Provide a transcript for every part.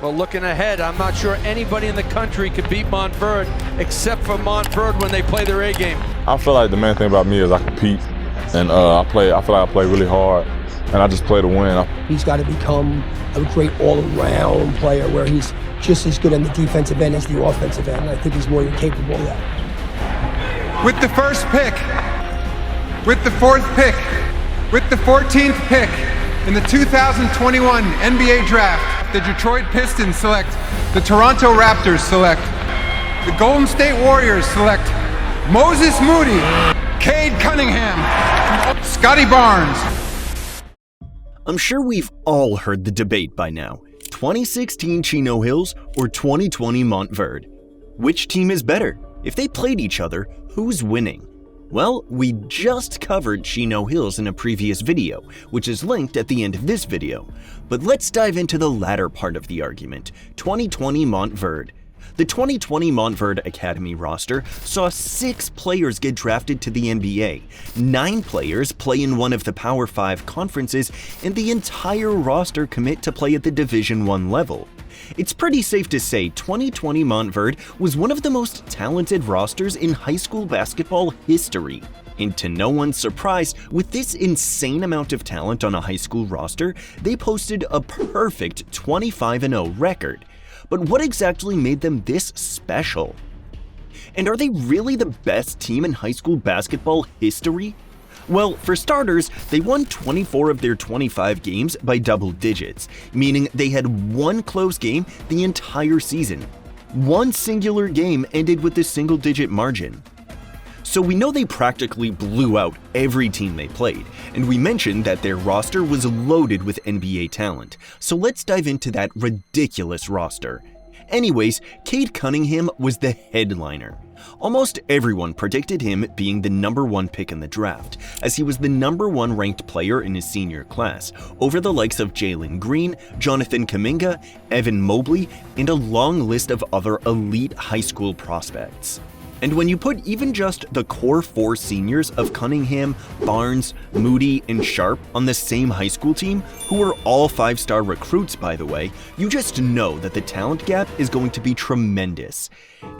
Well, looking ahead, I'm not sure anybody in the country could beat Montverde except for Montverde when they play their A game. I feel like the main thing about me is I compete, and I feel like I play really hard, and I just play to win. He's got to become a great all-around player where he's just as good on the defensive end as the offensive end. I think he's more than capable of that. With the first pick, with the fourth pick, with the 14th pick in the 2021 NBA Draft, the Detroit Pistons select, the Toronto Raptors select, the Golden State Warriors select Moses Moody, Cade Cunningham, Scotty Barnes. I'm sure we've all heard the debate by now. 2016 Chino Hills or 2020 Montverde? Which team is better? If they played each other, who's winning? Well, we just covered Chino Hills in a previous video, which is linked at the end of this video. But let's dive into the latter part of the argument, 2020 Montverde. The 2020 Montverde Academy roster saw 6 players get drafted to the NBA, 9 players play in one of the Power 5 conferences, and the entire roster commit to play at the Division I level. It's pretty safe to say 2020 Montverde was one of the most talented rosters in high school basketball history. And to no one's surprise, with this insane amount of talent on a high school roster, they posted a perfect 25-0 record. But what exactly made them this special? And are they really the best team in high school basketball history? Well, for starters, they won 24 of their 25 games by double digits, meaning they had one close game the entire season. One singular game ended with a single-digit margin. So we know they practically blew out every team they played, and we mentioned that their roster was loaded with NBA talent. So let's dive into that ridiculous roster. Anyways, Cade Cunningham was the headliner. Almost everyone predicted him being the #1 pick in the draft, as he was the #1 ranked player in his senior class, over the likes of Jalen Green, Jonathan Kuminga, Evan Mobley, and a long list of other elite high school prospects. And when you put even just the core 4 seniors of Cunningham, Barnes, Moody, and Sharp on the same high school team, who were all 5-star recruits by the way, you just know that the talent gap is going to be tremendous.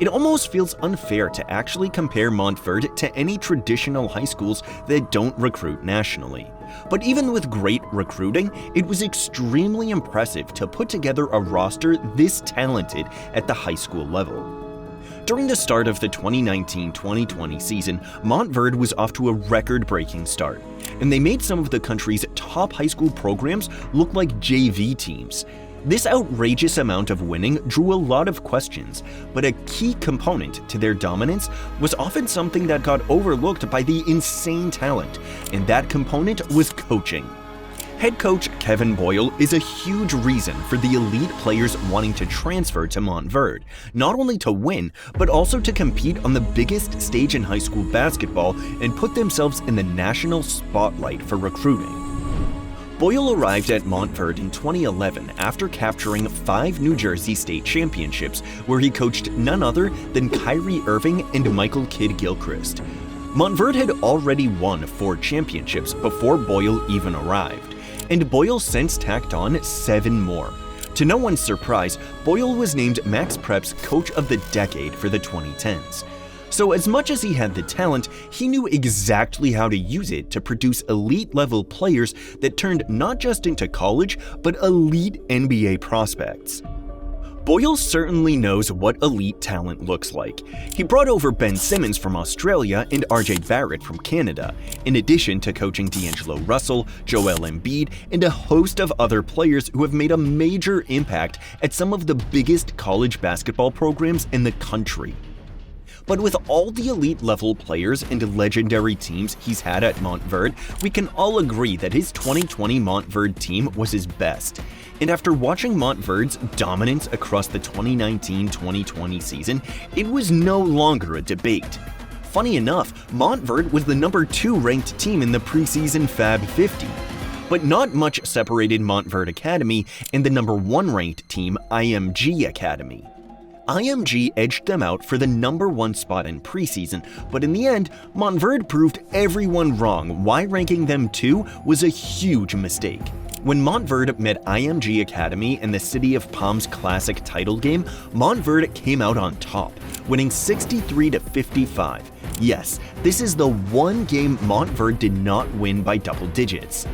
It almost feels unfair to actually compare Montverde to any traditional high schools that don't recruit nationally. But even with great recruiting, it was extremely impressive to put together a roster this talented at the high school level. During the start of the 2019-2020 season, Montverde was off to a record-breaking start, and they made some of the country's top high school programs look like JV teams. This outrageous amount of winning drew a lot of questions, but a key component to their dominance was often something that got overlooked by the insane talent, and that component was coaching. Head coach Kevin Boyle is a huge reason for the elite players wanting to transfer to Montverde, not only to win, but also to compete on the biggest stage in high school basketball and put themselves in the national spotlight for recruiting. Boyle arrived at Montverde in 2011 after capturing 5 New Jersey state championships, where he coached none other than Kyrie Irving and Michael Kidd-Gilchrist. Montverde had already won 4 championships before Boyle even arrived, and Boyle since tacked on 7 more. To no one's surprise, Boyle was named Max Prep's Coach of the Decade for the 2010s. So as much as he had the talent, he knew exactly how to use it to produce elite-level players that turned not just into college, but elite NBA prospects. Boyle certainly knows what elite talent looks like. He brought over Ben Simmons from Australia and RJ Barrett from Canada, in addition to coaching D'Angelo Russell, Joel Embiid, and a host of other players who have made a major impact at some of the biggest college basketball programs in the country. But with all the elite level players and legendary teams he's had at Montverde, we can all agree that his 2020 Montverde team was his best. And after watching Montverde's dominance across the 2019-2020 season, it was no longer a debate. Funny enough, Montverde was the #2 ranked team in the preseason Fab 50. But not much separated Montverde Academy and the #1 ranked team IMG Academy. IMG edged them out for the #1 spot in preseason, but in the end, Montverde proved everyone wrong why ranking them 2 was a huge mistake. When Montverde met IMG Academy in the City of Palms Classic title game, Montverde came out on top, winning 63-55. Yes, this is the one game Montverde did not win by double digits.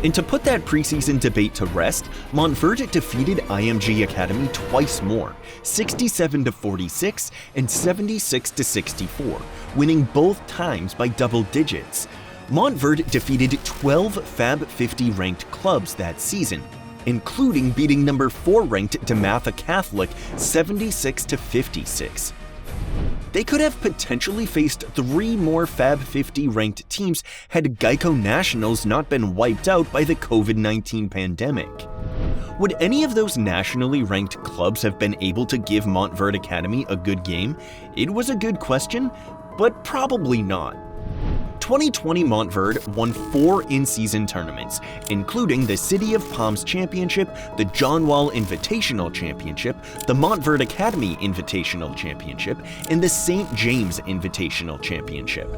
And to put that preseason debate to rest, Montverde defeated IMG Academy twice more, 67-46 and 76-64, winning both times by double digits. Montverde defeated 12 Fab 50 ranked clubs that season, including beating number 4 ranked DeMatha Catholic 76-56. They could have potentially faced 3 more Fab 50 ranked teams had Geico Nationals not been wiped out by the COVID-19 pandemic. Would any of those nationally ranked clubs have been able to give Montverde Academy a good game? It was a good question, but probably not. 2020 Montverde won 4 in-season tournaments, including the City of Palms Championship, the John Wall Invitational Championship, the Montverde Academy Invitational Championship, and the St. James Invitational Championship.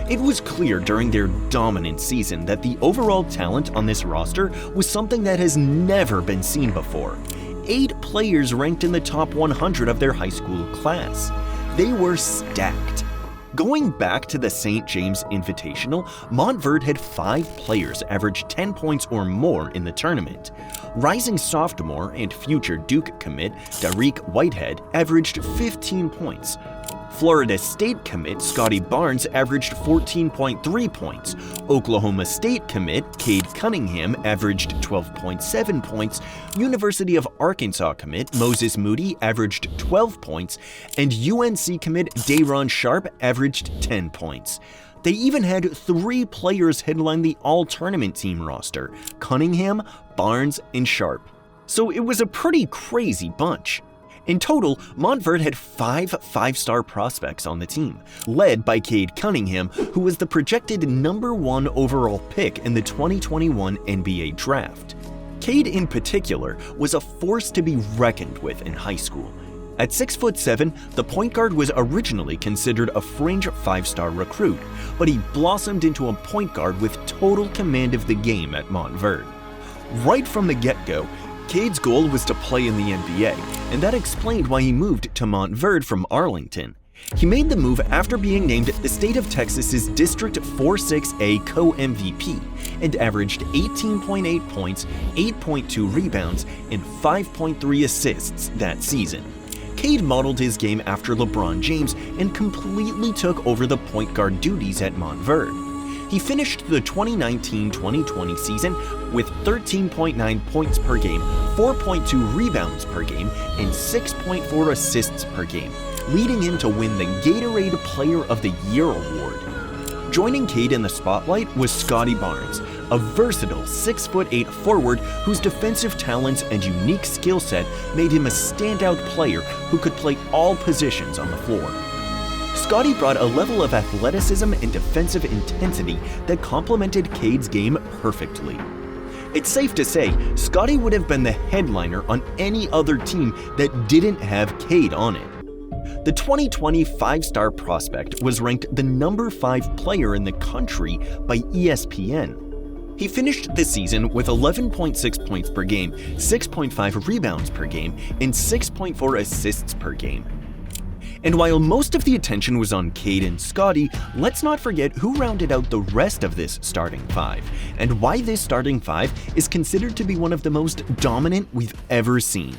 It was clear during their dominant season that the overall talent on this roster was something that has never been seen before. 8 players ranked in the top 100 of their high school class. They were stacked. Going back to the St. James Invitational, Montverde had 5 players average 10 points or more in the tournament. Rising sophomore and future Duke commit Dariq Whitehead averaged 15 points. Florida State commit Cade Barnes averaged 14.3 points. Oklahoma State commit Cade Cunningham averaged 12.7 points. University of Arkansas commit Moses Moody averaged 12 points. And UNC commit Dayron Sharp averaged 10 points. They even had 3 players headline the all-tournament team roster: Cunningham, Barnes, and Sharp. So it was a pretty crazy bunch. In total, Montverde had 5 5-star prospects on the team, led by Cade Cunningham, who was the projected number 1 overall pick in the 2021 NBA draft. Cade in particular was a force to be reckoned with in high school. At 6'7", the point guard was originally considered a fringe 5-star recruit, but he blossomed into a point guard with total command of the game at Montverde. Right from the get-go, Cade's goal was to play in the NBA, and that explained why he moved to Montverde from Arlington. He made the move after being named the State of Texas's District 4-6A co-MVP and averaged 18.8 points, 8.2 rebounds, and 5.3 assists that season. Cade modeled his game after LeBron James and completely took over the point guard duties at Montverde. He finished the 2019-2020 season with 13.9 points per game, 4.2 rebounds per game, and 6.4 assists per game, leading him to win the Gatorade Player of the Year award. Joining Cade in the spotlight was Cade Barnes, a versatile 6'8" forward whose defensive talents and unique skill set made him a standout player who could play all positions on the floor. Cade brought a level of athleticism and defensive intensity that complemented Cade's game perfectly. It's safe to say Cade would have been the headliner on any other team that didn't have Cade on it. The 2020 5-star prospect was ranked the number 5 player in the country by ESPN. He finished the season with 11.6 points per game, 6.5 rebounds per game, and 6.4 assists per game. And while most of the attention was on Cade and Cade, let's not forget who rounded out the rest of this starting 5, and why this starting 5 is considered to be one of the most dominant we've ever seen.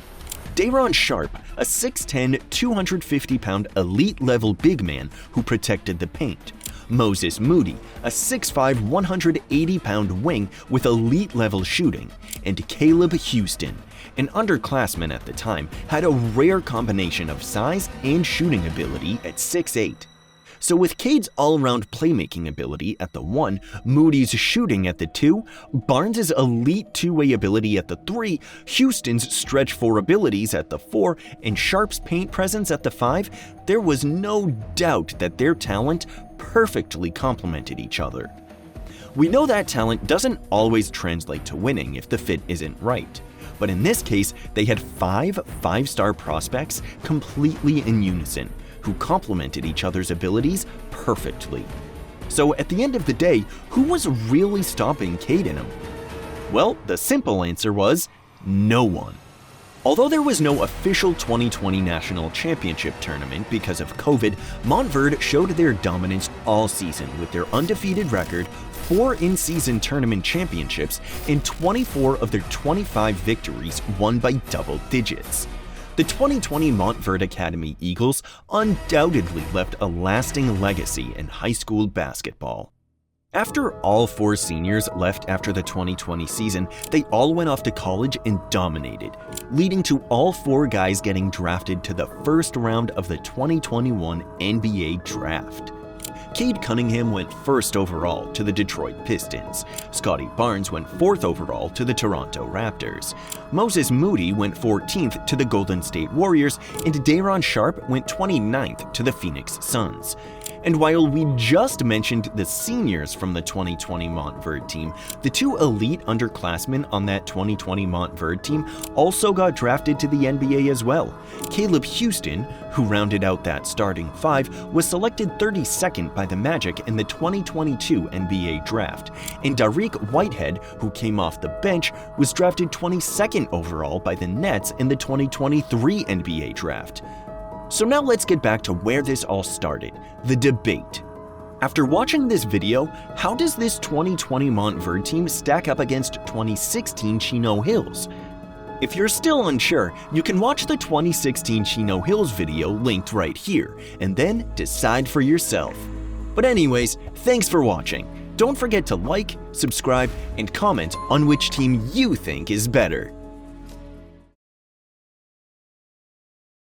Dayron Sharp, a 6'10", 250-pound elite-level big man who protected the paint. Moses Moody, a 6'5", 180-pound wing with elite-level shooting. And Caleb Houston, an underclassman at the time, had a rare combination of size and shooting ability at 6'8". So with Cade's all-around playmaking ability at the 1, Moody's shooting at the 2, Barnes' elite two-way ability at the 3, Houston's stretch 4 abilities at the 4, and Sharp's paint presence at the 5, there was no doubt that their talent perfectly complemented each other. We know that talent doesn't always translate to winning if the fit isn't right. But in this case, they had 5 5-star prospects completely in unison, who complemented each other's abilities perfectly. So at the end of the day, who was really stopping Cade in him? Well, the simple answer was no one. Although there was no official 2020 National Championship tournament because of COVID, Montverde showed their dominance all season with their undefeated record, 4 in-season tournament championships, and 24 of their 25 victories won by double digits. The 2020 Montverde Academy Eagles undoubtedly left a lasting legacy in high school basketball. After all 4 seniors left after the 2020 season, they all went off to college and dominated, leading to all 4 guys getting drafted to the first round of the 2021 NBA Draft. Cade Cunningham went 1st overall to the Detroit Pistons. Cade Barnes went 4th overall to the Toronto Raptors. Moses Moody went 14th to the Golden State Warriors, and Day'Ron Sharpe went 29th to the Phoenix Suns. And while we just mentioned the seniors from the 2020 Montverde team, the 2 elite underclassmen on that 2020 Montverde team also got drafted to the NBA as well. Caleb Houston, who rounded out that starting 5, was selected 32nd by the Magic in the 2022 NBA Draft, and Dariq Whitehead, who came off the bench, was drafted 22nd overall by the Nets in the 2023 NBA Draft. So now let's get back to where this all started, the debate. After watching this video, how does this 2020 Montverde team stack up against 2016 Chino Hills? If you're still unsure, you can watch the 2016 Chino Hills video linked right here, and then decide for yourself. But anyways, thanks for watching. Don't forget to like, subscribe, and comment on which team you think is better.